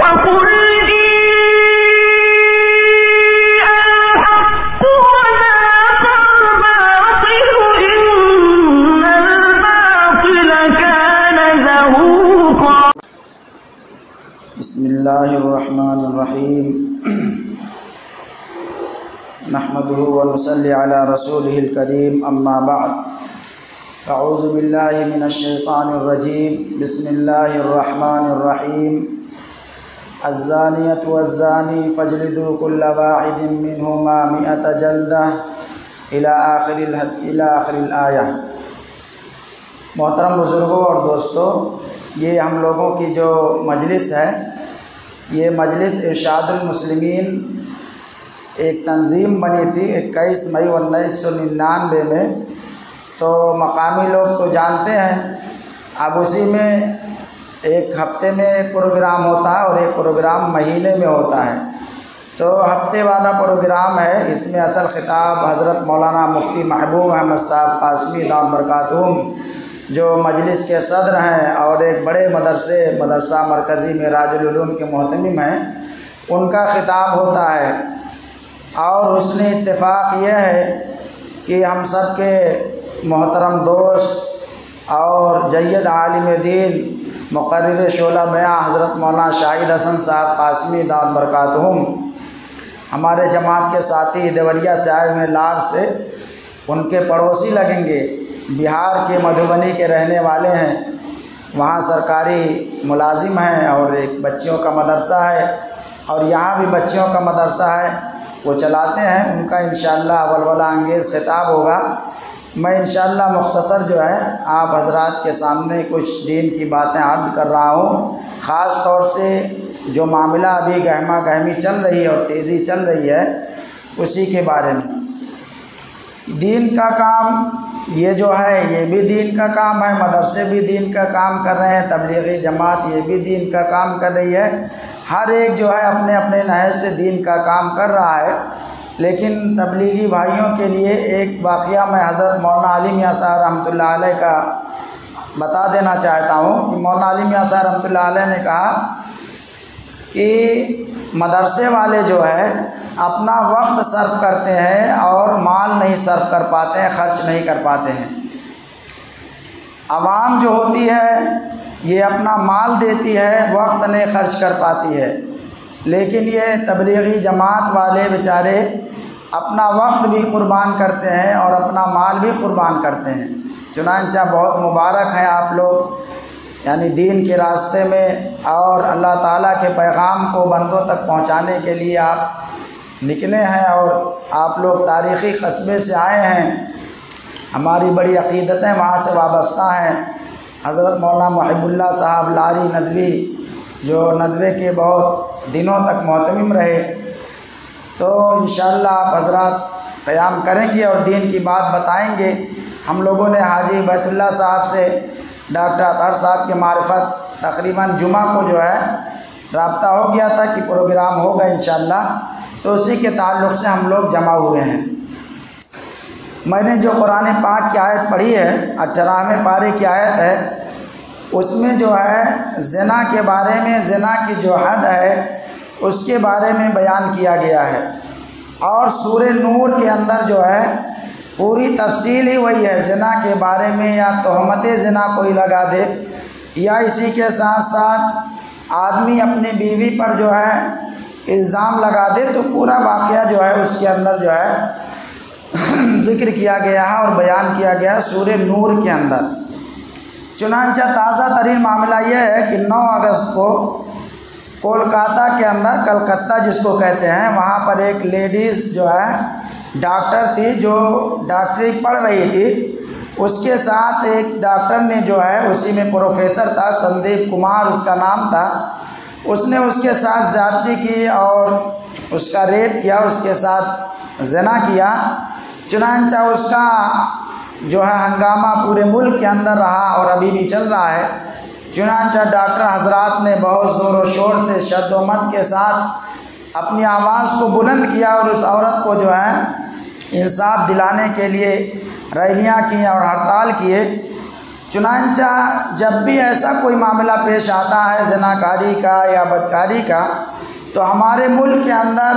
بسم اللہ الرحمن الرحیم نحمده ونصلی علی رسولہ الکریم اما بعد فاعوذ باللہ من الشیطان الرجیم بسم اللہ الرحمن الرحیم الزانیۃ والزانی فاجلدوا کل واحد منہما 100 جلدہ الی آخر الآیہ۔ محترم بزرگوں اور دوستوں، یہ ہم لوگوں کی جو مجلس ہے، یہ مجلس ارشاد المسلمین ایک تنظیم بنی تھی 21 مئی 1999 میں، تو مقامی لوگ تو جانتے ہیں۔ اب اسی میں ایک ہفتے میں ایک پروگرام ہوتا ہے اور ایک پروگرام مہینے میں ہوتا ہے۔ تو ہفتے والا پروگرام ہے، اس میں اصل خطاب حضرت مولانا مفتی محبوب احمد صاحب قاسمی دامت برکاتہم جو مجلس کے صدر ہیں اور ایک بڑے مدرسہ مرکزی معراج العلوم کے محتمم ہیں، ان کا خطاب ہوتا ہے۔ اور حسن اتفاق یہ ہے کہ ہم سب کے محترم دوست اور جید عالم دین مقرر شعلہ بیان حضرت مولانا شاہد حسن صاحب قاسمی دامت برکاتہم ہمارے جماعت کے ساتھی دیوریا سے آئے ہوئے لاڑ سے، ان کے پڑوسی لگیں گے، بہار کے مدھوبنی کے رہنے والے ہیں، وہاں سرکاری ملازم ہیں اور ایک بچیوں کا مدرسہ ہے، اور یہاں بھی بچیوں کا مدرسہ ہے، وہ چلاتے ہیں۔ ان کا انشاءاللہ ولولہ انگیز خطاب ہوگا۔ میں انشاءاللہ مختصر جو ہے آپ حضرات کے سامنے کچھ دین کی باتیں عرض کر رہا ہوں، خاص طور سے جو معاملہ ابھی گہما گہمی چل رہی ہے اور تیزی چل رہی ہے، اسی کے بارے میں۔ دین کا کام یہ جو ہے، یہ بھی دین کا کام ہے، مدرسے بھی دین کا کام کر رہے ہیں، تبلیغی جماعت یہ بھی دین کا کام کر رہی ہے، ہر ایک جو ہے اپنے اپنے نہج سے دین کا کام کر رہا ہے۔ لیکن تبلیغی بھائیوں کے لیے ایک واقعہ میں حضرت مولانا علی میاں صاحب رحمۃ اللہ علیہ کا بتا دینا چاہتا ہوں کہ مولانا علی میاں صاحب رحمۃ اللہ علیہ نے کہا کہ مدرسے والے جو ہے اپنا وقت صرف کرتے ہیں اور مال نہیں صرف کر پاتے ہیں، خرچ نہیں کر پاتے ہیں۔ عوام جو ہوتی ہے یہ اپنا مال دیتی ہے، وقت نہیں خرچ کر پاتی ہے، لیکن یہ تبلیغی جماعت والے بیچارے اپنا وقت بھی قربان کرتے ہیں اور اپنا مال بھی قربان کرتے ہیں۔ چنانچہ بہت مبارک ہیں آپ لوگ، یعنی دین کے راستے میں اور اللہ تعالیٰ کے پیغام کو بندوں تک پہنچانے کے لیے آپ نکلے ہیں، اور آپ لوگ تاریخی قصبے سے آئے ہیں، ہماری بڑی عقیدتیں وہاں سے وابستہ ہیں۔ حضرت مولانا محب اللہ صاحب لاری ندوی جو ندوے کے بہت دنوں تک محتمم رہے، تو انشاءاللہ آپ حضرات قیام کریں گے اور دین کی بات بتائیں گے۔ ہم لوگوں نے حاجی بیت اللہ صاحب سے ڈاکٹر اطہر صاحب کے معرفت تقریباً جمعہ کو جو ہے رابطہ ہو گیا تھا کہ پروگرام ہوگا انشاءاللہ، تو اسی کے تعلق سے ہم لوگ جمع ہوئے ہیں۔ میں نے جو قرآن پاک کی آیت پڑھی ہے، 18ویں پارے کی آیت ہے، اس میں جو ہے زنا کے بارے میں، زنا کی جو حد ہے اس کے بارے میں بیان کیا گیا ہے، اور سورہ نور کے اندر جو ہے پوری تفصیل ہی وہی ہے۔ زنا کے بارے میں یا تہمت زنا کوئی لگا دے یا اسی کے ساتھ ساتھ آدمی اپنی بیوی پر جو ہے الزام لگا دے، تو پورا واقعہ جو ہے اس کے اندر جو ہے ذکر کیا گیا ہے اور بیان کیا گیا ہے سورہ نور کے اندر۔ چنانچہ تازہ ترین معاملہ یہ ہے کہ 9 اگست کو کولکاتہ کے اندر، کلکتہ جس کو کہتے ہیں، وہاں پر ایک لیڈیز جو ہے ڈاکٹر تھی جو ڈاکٹری پڑھ رہی تھی، اس کے ساتھ ایک ڈاکٹر نے جو ہے اسی میں پروفیسر تھا، سندیپ کمار اس کا نام تھا، اس نے اس کے ساتھ زیادتی کی اور اس کا ریپ کیا، اس کے ساتھ زنا کیا۔ چنانچہ اس کا جو ہے ہنگامہ پورے ملک کے اندر رہا اور ابھی بھی چل رہا ہے۔ چنانچہ ڈاکٹر حضرات نے بہت زور و شور سے شد و مت کے ساتھ اپنی آواز کو بلند کیا اور اس عورت کو جو ہے انصاف دلانے کے لیے ریلیاں کی اور ہڑتال کیے۔ چنانچہ جب بھی ایسا کوئی معاملہ پیش آتا ہے زناکاری کا یا بدکاری کا، تو ہمارے ملک کے اندر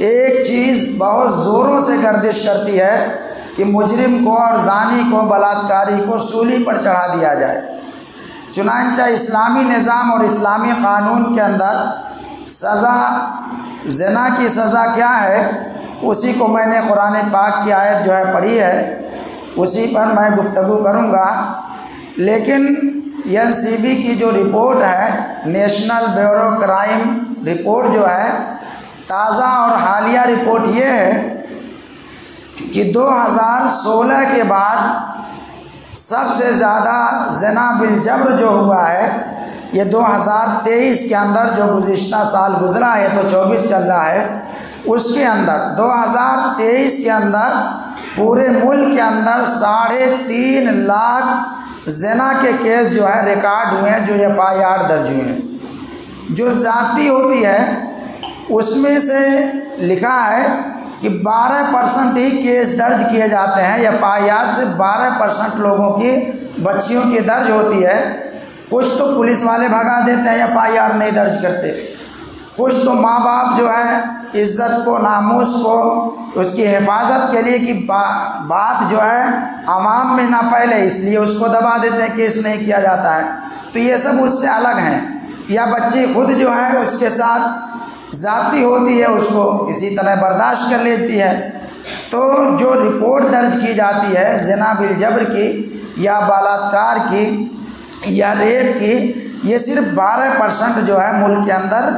ایک چیز بہت زوروں سے گردش کرتی ہے کہ مجرم کو اور زانی کو، بلاత్కాری کو سولی پر چڑھا دیا جائے۔ چنانچہ اسلامی نظام اور اسلامی قانون کے اندر سزا، زنا کی سزا کیا ہے، اسی کو میں نے قرآن پاک کی آیت جو ہے پڑھی ہے، اسی پر میں گفتگو کروں گا۔ لیکن NCB کی جو رپورٹ ہے، نیشنل بیورو کرائم رپورٹ جو ہے، تازہ اور حالیہ رپورٹ یہ ہے کہ 2016 کے بعد سب سے زیادہ زنا بالجبر جو ہوا ہے، یہ 2023 کے اندر جو گزشتہ سال گزرا ہے تو 24 چل رہا ہے، اس کے اندر 2023 کے اندر پورے ملک کے اندر 3.5 لاکھ زنا کے کیس جو ہے ریکارڈ ہوئے ہیں، جو FIR درج ہوئے ہیں۔ جو ذاتی ہوتی ہے اس میں سے لکھا ہے کہ 12% ہی کیس درج کیے جاتے ہیں، FIR سے 12% لوگوں کی، بچیوں کی درج ہوتی ہے۔ کچھ تو پولیس والے بھگا دیتے ہیں، FIR نہیں درج کرتے، کچھ تو ماں باپ جو ہے عزت کو، ناموس کو، اس کی حفاظت کے لیے کہ بات جو ہے عوام میں نہ پھیلے، اس لیے اس کو دبا دیتے ہیں، کیس نہیں کیا جاتا ہے۔ تو یہ سب اس سے الگ ہیں۔ یا بچی خود جو ہے اس کے ساتھ ذاتی ہوتی ہے، اس کو کسی طرح برداشت کر لیتی ہے۔ تو جو رپورٹ درج کی جاتی ہے زنا بالجبر کی یا بلاత్కాر کی یا ریپ کی، یہ صرف 12% جو ہے ملک کے اندر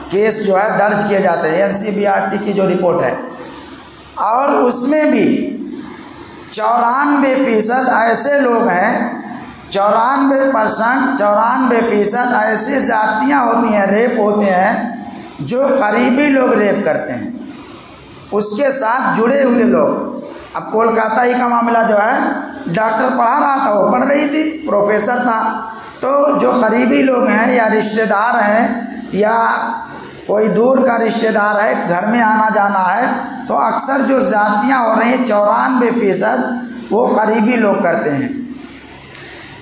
کیس جو ہے درج کیے جاتے ہیں، NCBRT کی جو رپورٹ ہے۔ اور اس میں بھی 94% ایسے لوگ ہیں، 94% ایسی ذاتیاں ہوتی ہیں، ریپ ہوتے ہیں، جو قریبی لوگ ریپ کرتے ہیں، اس کے ساتھ جڑے ہوئے لوگ۔ اب کولکاتہ ہی کا معاملہ جو ہے، ڈاکٹر پڑھا رہا تھا، وہ پڑھ رہی تھی، پروفیسر تھا، تو جو قریبی لوگ ہیں یا رشتہ دار ہیں یا کوئی دور کا رشتہ دار ہے، گھر میں آنا جانا ہے، تو اکثر جو ذاتیاں ہو رہی ہیں 94% وہ قریبی لوگ کرتے ہیں۔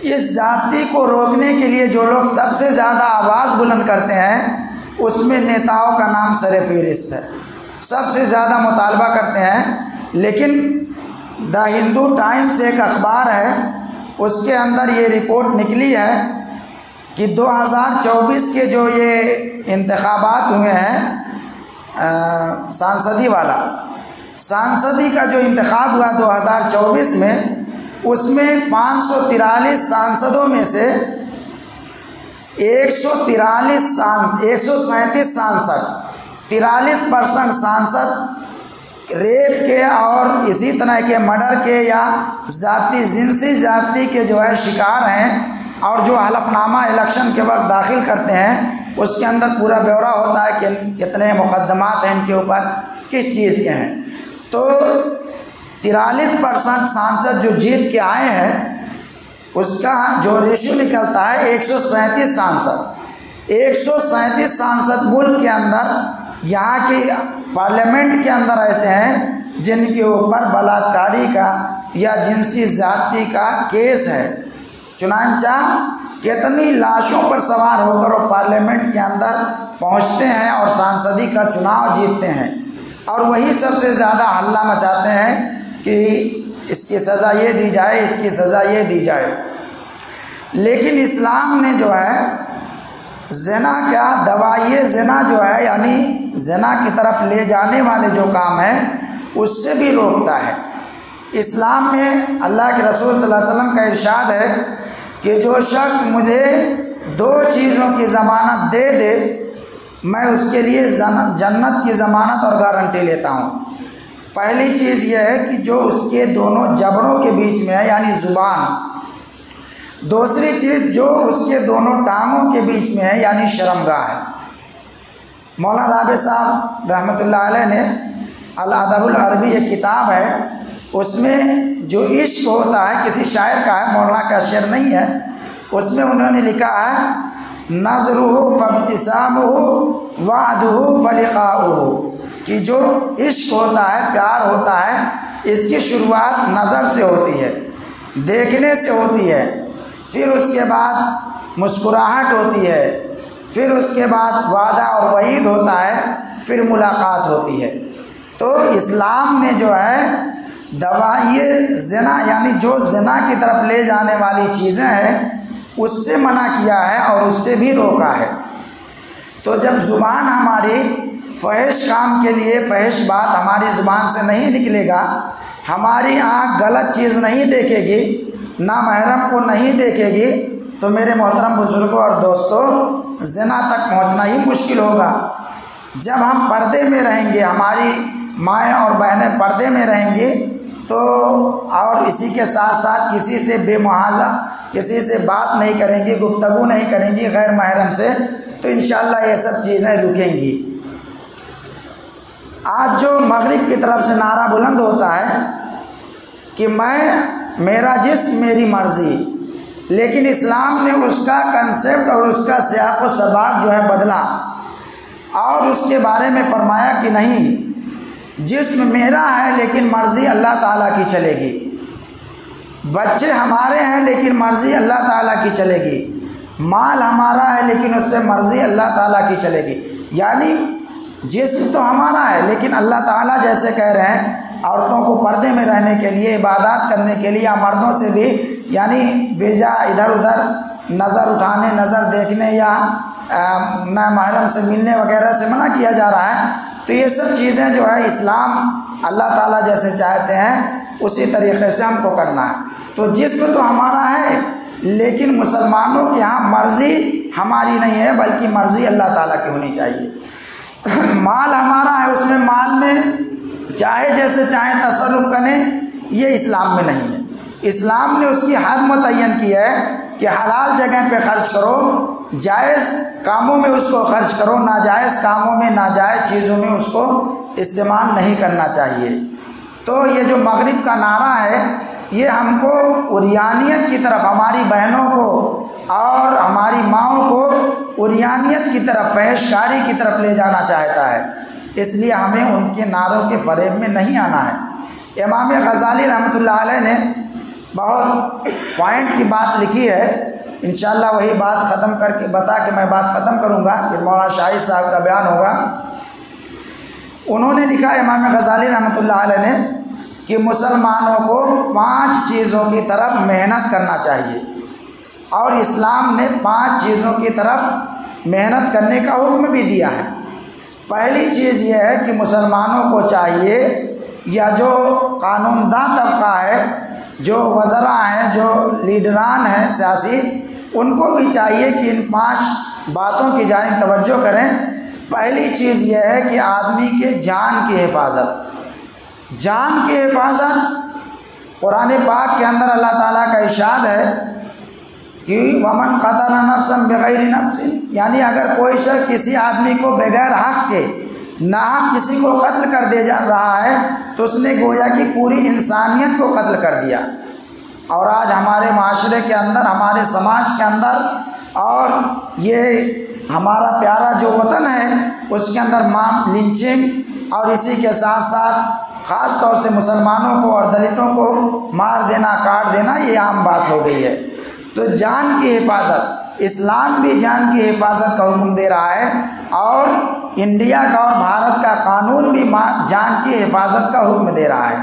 اس ذاتی کو روکنے کے لیے جو لوگ سب سے زیادہ آواز بلند کرتے ہیں، اس میں نیتاؤں کا نام سر فہرست ہے، سب سے زیادہ مطالبہ کرتے ہیں۔ لیکن دا ہندو ٹائمز ایک اخبار ہے، اس کے اندر یہ رپورٹ نکلی ہے کہ 2024 کے جو یہ انتخابات ہوئے ہیں، سانسدی کا جو انتخاب ہوا 2024 میں، اس میں 543 سانسدوں میں سے 137 سانسد 43% سانسد ریپ کے اور اسی طرح کے مرڈر کے یا جنسی ذاتی کے جو ہے شکار ہیں، اور جو حلف نامہ الیکشن کے وقت داخل کرتے ہیں اس کے اندر پورا بیورا ہوتا ہے کہ کتنے مقدمات ہیں ان کے اوپر، کس چیز کے ہیں۔ تو 43% سانسد جو جیت کے آئے ہیں، اس کا جو ریشو نکلتا ہے 137 سانسد 137 سانسد ملک کے اندر، یہاں کی پارلیمنٹ کے اندر ایسے ہیں جن کے اوپر بلاత్కాری کا یا جنسی ذاتی کا کیس ہے۔ چنانچہ کتنی لاشوں پر سوار ہو کر وہ پارلیمنٹ کے اندر پہنچتے ہیں اور سانسدی کا چناؤ جیتتے ہیں، اور وہی سب سے زیادہ ہلہ مچاتے ہیں کہ اس کی سزا یہ دی جائے، اس کی سزا یہ دی جائے۔ لیکن اسلام نے جو ہے زنا کا دوائے زنا جو ہے، یعنی زنا کی طرف لے جانے والے جو کام ہیں، اس سے بھی روکتا ہے۔ اسلام میں اللہ کے رسول صلی اللہ علیہ وسلم کا ارشاد ہے کہ جو شخص مجھے 2 چیزوں کی ضمانت دے دے، میں اس کے لیے جنت کی ضمانت اور گارنٹی لیتا ہوں۔ پہلی چیز یہ ہے کہ جو اس کے دونوں جبڑوں کے بیچ میں ہے، یعنی زبان۔ دوسری چیز جو اس کے دونوں ٹانگوں کے بیچ میں ہے، یعنی شرمگاہ ہے۔ مولانا رابع صاحب رحمۃ اللہ علیہ نے الادب العربی ایک کتاب ہے، اس میں جو عشق ہوتا ہے، کسی شاعر کا ہے، مولانا کا شعر نہیں ہے، اس میں انہوں نے لکھا ہے نظرہ فابتسامہ وعدہ فلقاؤہ، کہ جو عشق ہوتا ہے، پیار ہوتا ہے، اس کی شروعات نظر سے ہوتی ہے، دیکھنے سے ہوتی ہے، پھر اس کے بعد مسکراہٹ ہوتی ہے، پھر اس کے بعد وعدہ اور وعید ہوتا ہے، پھر ملاقات ہوتی ہے۔ تو اسلام نے جو ہے یہ زنا یعنی جو زنا کی طرف لے جانے والی چیزیں ہیں اس سے منع کیا ہے اور اس سے بھی روکا ہے۔ تو جب زبان ہماری فحش کام کے لیے فحش بات ہماری زبان سے نہیں نکلے گا، ہماری آنکھ غلط چیز نہیں دیکھے گی، نامحرم کو نہیں دیکھے گی، تو میرے محترم بزرگوں اور دوستوں زنا تک پہنچنا ہی مشکل ہوگا۔ جب ہم پردے میں رہیں گے، ہماری مائیں اور بہنیں پردے میں رہیں گی، تو اور اسی کے ساتھ ساتھ کسی سے بے محاذہ کسی سے بات نہیں کریں گی، گفتگو نہیں کریں گی غیر محرم سے، تو انشاءاللہ یہ سب چیزیں رکیں گی۔ آج جو مغرب کی طرف سے نعرہ بلند ہوتا ہے کہ میرا جسم میری مرضی، لیکن اسلام نے اس کا کنسیپٹ اور اس کا سیاق و سباق جو ہے بدلا، اور اس کے بارے میں فرمایا کہ نہیں، جسم میرا ہے لیکن مرضی اللہ تعالیٰ کی چلے گی، بچے ہمارے ہیں لیکن مرضی اللہ تعالیٰ کی چلے گی، مال ہمارا ہے لیکن اس پہ مرضی اللہ تعالیٰ کی چلے گی۔ یعنی جسم تو ہمارا ہے لیکن اللہ تعالیٰ جیسے کہہ رہے ہیں عورتوں کو پردے میں رہنے کے لیے، عبادات کرنے کے لیے، یا مردوں سے بھی یعنی بیجا ادھر ادھر نظر اٹھانے، نظر دیکھنے یا نامحرم سے ملنے وغیرہ سے منع کیا جا رہا ہے۔ تو یہ سب چیزیں جو ہے اسلام اللہ تعالیٰ جیسے چاہتے ہیں اسی طریقے سے ہم کو کرنا ہے۔ تو جسم تو ہمارا ہے لیکن مسلمانوں کے یہاں مرضی ہماری نہیں ہے بلکہ مرضی اللہ تعالیٰ کی ہونی چاہیے۔ مال ہمارا ہے، اس میں مال میں چاہے جیسے چاہے تصرف کریں، یہ اسلام میں نہیں ہے۔ اسلام نے اس کی حد متعین کی ہے کہ حلال جگہ پہ خرچ کرو، جائز کاموں میں اس کو خرچ کرو، ناجائز کاموں میں ناجائز چیزوں میں اس کو استعمال نہیں کرنا چاہیے۔ تو یہ جو مغرب کا نعرہ ہے یہ ہم کو عریانیت کی طرف، ہماری بہنوں کو اور ہماری ماؤں کو عریانیت کی طرف، فحش کاری کی طرف لے جانا چاہتا ہے، اس لیے ہمیں ان کے نعروں کے فریب میں نہیں آنا ہے۔ امام غزالی رحمۃ اللہ علیہ نے بہت پوائنٹ کی بات لکھی ہے، انشاءاللہ وہی بات ختم کر کے بتا کے میں بات ختم کروں گا، پھر مولانا شاہد صاحب کا بیان ہوگا۔ انہوں نے لکھا امام غزالی رحمۃ اللہ علیہ نے کہ مسلمانوں کو 5 چیزوں کی طرف محنت کرنا چاہیے، اور اسلام نے 5 چیزوں کی طرف محنت کرنے کا حکم بھی دیا ہے۔ پہلی چیز یہ ہے کہ مسلمانوں کو چاہیے، یا جو قانون داں طبقہ ہے، جو وزراء ہیں، جو لیڈران ہیں سیاسی، ان کو بھی چاہیے کہ ان 5 باتوں کی جانب توجہ کریں۔ پہلی چیز یہ ہے کہ آدمی کے جان کی حفاظت، جان کی حفاظت۔ قرآن پاک کے اندر اللہ تعالیٰ کا ارشاد ہے کہ ومن قتل نفسا بغیر نفس، یعنی اگر کوئی شخص کسی آدمی کو بغیر حق کے ناحق کسی کو قتل کر دے جا رہا ہے تو اس نے گویا کہ پوری انسانیت کو قتل کر دیا۔ اور آج ہمارے معاشرے کے اندر، ہمارے سماج کے اندر، اور یہ ہمارا پیارا جو وطن ہے اس کے اندر لنچنگ، اور اسی کے ساتھ ساتھ خاص طور سے مسلمانوں کو اور دلتوں کو مار دینا، کاٹ دینا، یہ عام بات ہو گئی ہے۔ تو جان کی حفاظت، اسلام بھی جان کی حفاظت کا حکم دے رہا ہے، اور انڈیا کا اور بھارت کا قانون بھی جان کی حفاظت کا حکم دے رہا ہے۔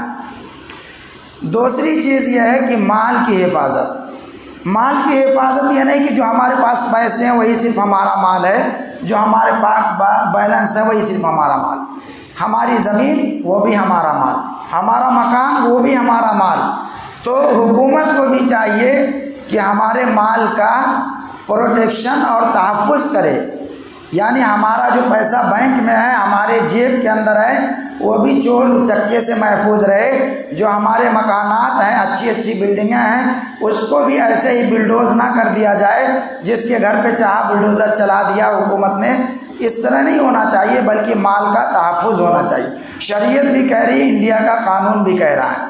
دوسری چیز یہ ہے کہ مال کی حفاظت۔ مال کی حفاظت یہ نہیں کہ جو ہمارے پاس پیسے ہیں وہی صرف ہمارا مال ہے، جو ہمارے پاس بیلنس ہے وہی صرف ہمارا مال، ہماری زمین وہ بھی ہمارا مال، ہمارا مکان وہ بھی ہمارا مال۔ تو حکومت کو بھی چاہیے کہ ہمارے مال کا پروٹیکشن اور تحفظ کرے، یعنی ہمارا جو پیسہ بینک میں ہے، ہمارے جیب کے اندر ہے، وہ بھی چور چکے سے محفوظ رہے۔ جو ہمارے مکانات ہیں، اچھی اچھی بلڈنگیں ہیں، اس کو بھی ایسے ہی بلڈوز نہ کر دیا جائے، جس کے گھر پہ چاہا بلڈوزر چلا دیا حکومت نے، اس طرح نہیں ہونا چاہیے، بلکہ مال کا تحفظ ہونا چاہیے۔ شریعت بھی کہہ رہی ہے، انڈیا کا قانون بھی کہہ رہا ہے۔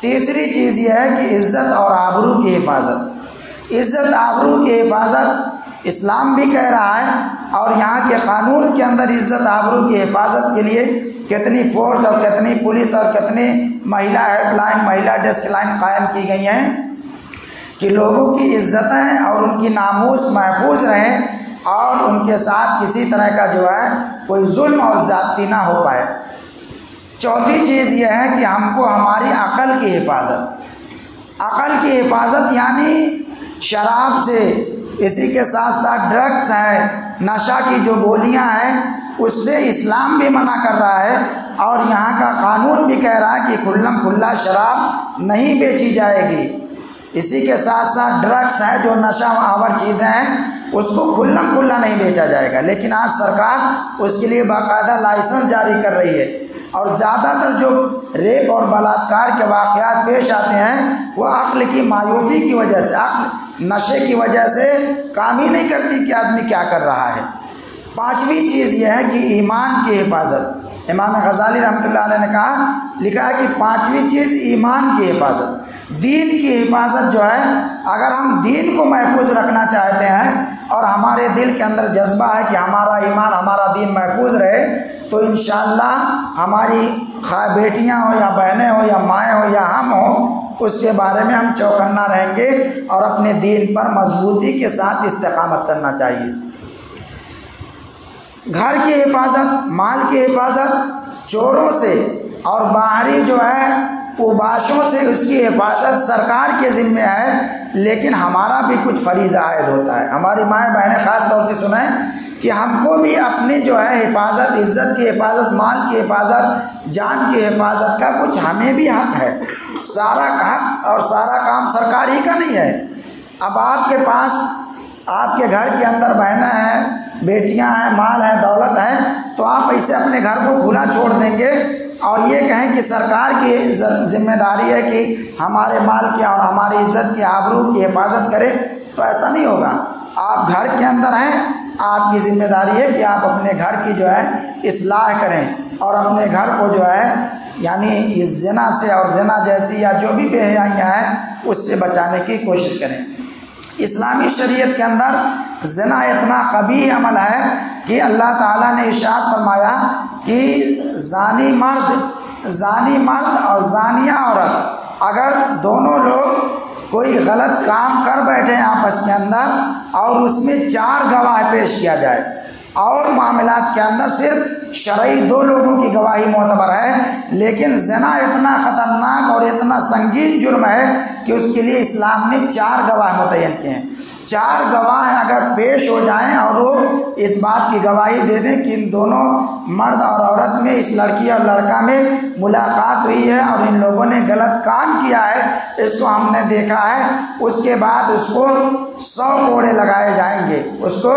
تیسری چیز یہ ہے کہ عزت اور آبرو کی حفاظت۔ عزت آبرو کی حفاظت اسلام بھی کہہ رہا ہے، اور یہاں کے قانون کے اندر عزت آبرو کی حفاظت کے لیے کتنی فورس اور کتنی پولیس اور کتنی مہیلا ہیلپ لائن، مہیلا ڈیسک لائن قائم کی گئی ہیں۔ کہ لوگوں کی عزتیں اور ان کی ناموس محفوظ رہیں اور ان کے ساتھ کسی طرح کا جو ہے کوئی ظلم اور زیادتی نہ ہو پائے۔ چوتھی چیز یہ ہے کہ ہم کو ہماری عقل کی حفاظت، عقل کی حفاظت یعنی شراب سے، اسی کے ساتھ ساتھ ڈرگس ہے، نشہ کی جو گولیاں ہیں اس سے اسلام بھی منع کر رہا ہے، اور یہاں کا قانون بھی کہہ رہا ہے کہ کھلم کھلا شراب نہیں بیچی جائے گی۔ اسی کے ساتھ ساتھ ڈرگس ہے جو نشہ آور چیزیں ہیں اس کو کھلم کھلا نہیں بیچا جائے گا، لیکن آج سرکار اس کے لیے باقاعدہ لائسنس جاری کر رہی ہے، اور زیادہ تر جو ریپ اور بلاత్కాر کے واقعات پیش آتے ہیں وہ عقل کی مایوسی کی وجہ سے، عقل نشے کی وجہ سے کام ہی نہیں کرتی کہ آدمی کیا کر رہا ہے۔ پانچویں چیز یہ ہے کہ ایمان کی حفاظت۔ امام غزالی رحمۃ اللہ علیہ نے لکھا ہے کہ پانچویں چیز ایمان کی حفاظت، دین کی حفاظت جو ہے، اگر ہم دین کو محفوظ رکھنا چاہتے ہیں اور ہمارے دل کے اندر جذبہ ہے کہ ہمارا ایمان ہمارا دین محفوظ رہے، تو انشاءاللہ ہماری بیٹیاں ہوں یا بہنیں ہوں یا مائیں ہوں یا ہم ہوں، اس کے بارے میں ہم چوکنا رہیں گے اور اپنے دین پر مضبوطی کے ساتھ استقامت کرنا چاہیے۔ گھر کی حفاظت، مال کی حفاظت، چوروں سے اور باہری جو ہے اوباشوں سے اس کی حفاظت سرکار کے ذمہ ہے، لیکن ہمارا بھی کچھ فریضہ عائد ہوتا ہے۔ ہماری مائیں بہنیں خاص طور سے سنیں کہ ہم کو بھی اپنی جو ہے حفاظت، عزت کی حفاظت، مال کی حفاظت، جان کی حفاظت کا کچھ ہمیں بھی حق ہے۔ سارا حق اور سارا کام سرکار ہی کا نہیں ہے۔ اب آپ کے پاس، آپ کے گھر کے اندر بہنیں ہیں، بیٹیاں ہیں، مال ہے، دولت ہے، تو آپ ایسے اپنے گھر کو کھلا چھوڑ دیں گے اور یہ کہیں کہ سرکار کی ذمہ داری ہے کہ ہمارے مال کی اور ہماری عزت کی، آبرو کی حفاظت کرے، تو ایسا نہیں ہوگا۔ آپ گھر کے اندر ہیں، آپ کی ذمہ داری ہے کہ آپ اپنے گھر کی جو ہے اصلاح کریں اور اپنے گھر کو جو ہے یعنی اس زنا سے اور زنا جیسی یا جو بھی بے حیائیاں ہیں اس سے بچانے کی کوشش کریں۔ اسلامی شریعت کے اندر زنا اتنا قبیح عمل ہے کہ اللہ تعالیٰ نے ارشاد فرمایا کہ زانی مرد اور زانیہ عورت اگر دونوں لوگ کوئی غلط کام کر بیٹھے آپس کے اندر اور اس میں 4 گواہ پیش کیا جائے، اور معاملات کے اندر صرف شرعی 2 لوگوں کی گواہی معتبر ہے، لیکن زنا اتنا خطرناک اور اتنا سنگین جرم ہے کہ اس کے لیے اسلام نے 4 گواہ متعین کیے ہیں۔ 4 گواہ اگر پیش ہو جائیں اور وہ اس بات کی گواہی دے دیں کہ ان دونوں مرد اور عورت میں، اس لڑکی اور لڑکا میں ملاقات ہوئی ہے اور ان لوگوں نے غلط کام کیا ہے، اس کو ہم نے دیکھا ہے، اس کے بعد اس کو 100 کوڑے لگائے جائیں گے۔ اس کو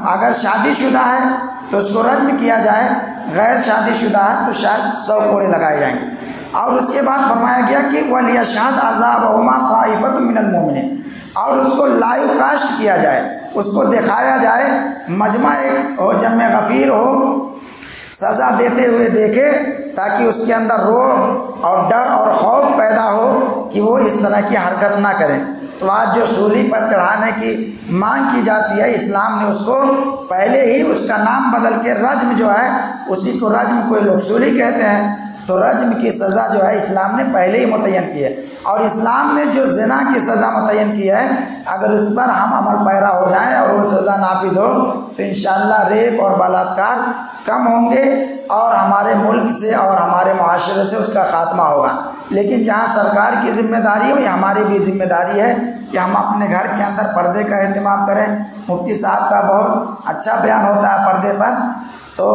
اگر شادی شدہ ہے تو اس کو رجم کیا جائے، غیر شادی شدہ ہے تو شاید 100 کوڑے لگائے جائیں گے۔ اور اس کے بعد فرمایا گیا کہ وَلْيَشْهَدْ عَذَابَهُمَا طَائِفَةٌ مِّنَ الْمُؤْمِنِينَ، اور اس کو لائیو کاسٹ کیا جائے، اس کو دکھایا جائے، مجمع ایک ہو، جمع غفیر ہو، سزا دیتے ہوئے دیکھے، تاکہ اس کے اندر رعب اور ڈر اور خوف پیدا ہو کہ وہ اس طرح کی حرکت نہ کریں۔ تو آج جو سولی پر چڑھانے کی مانگ کی جاتی ہے، اسلام نے اس کو پہلے ہی اس کا نام بدل کے رجم جو ہے، اسی کو رجم، کوئی لوگ سولی کہتے ہیں، تو رجم کی سزا جو ہے اسلام نے پہلے ہی متعین کی ہے۔ اور اسلام نے جو زنا کی سزا متعین کی ہے، اگر اس پر ہم عمل پیرا ہو جائیں اور وہ سزا نافذ ہو تو انشاءاللہ ریپ اور بلاత్కాر کم ہوں گے اور ہمارے ملک سے اور ہمارے معاشرے سے اس کا خاتمہ ہوگا۔ لیکن جہاں سرکار کی ذمہ داری ہو، یہ ہماری بھی ذمہ داری ہے کہ ہم اپنے گھر کے اندر پردے کا اہتمام کریں۔ مفتی صاحب کا بہت اچھا بیان ہوتا ہے پردے پر، تو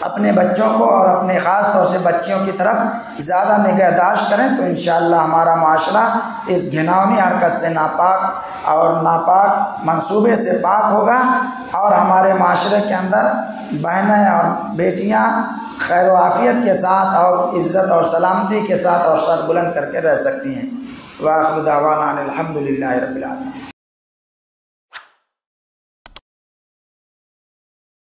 اپنے بچوں کو اور اپنے خاص طور سے بچیوں کی طرف زیادہ نگہداشت کریں، تو انشاءاللہ ہمارا معاشرہ اس گھناؤنی حرکت سے ناپاک اور ناپاک منصوبے سے پاک ہوگا، اور ہمارے معاشرے کے اندر بہنیں اور بیٹیاں خیر و عافیت کے ساتھ اور عزت اور سلامتی کے ساتھ اور سر بلند کر کے رہ سکتی ہیں۔ وآخر دعوانا ان الحمد للہ رب العالمین۔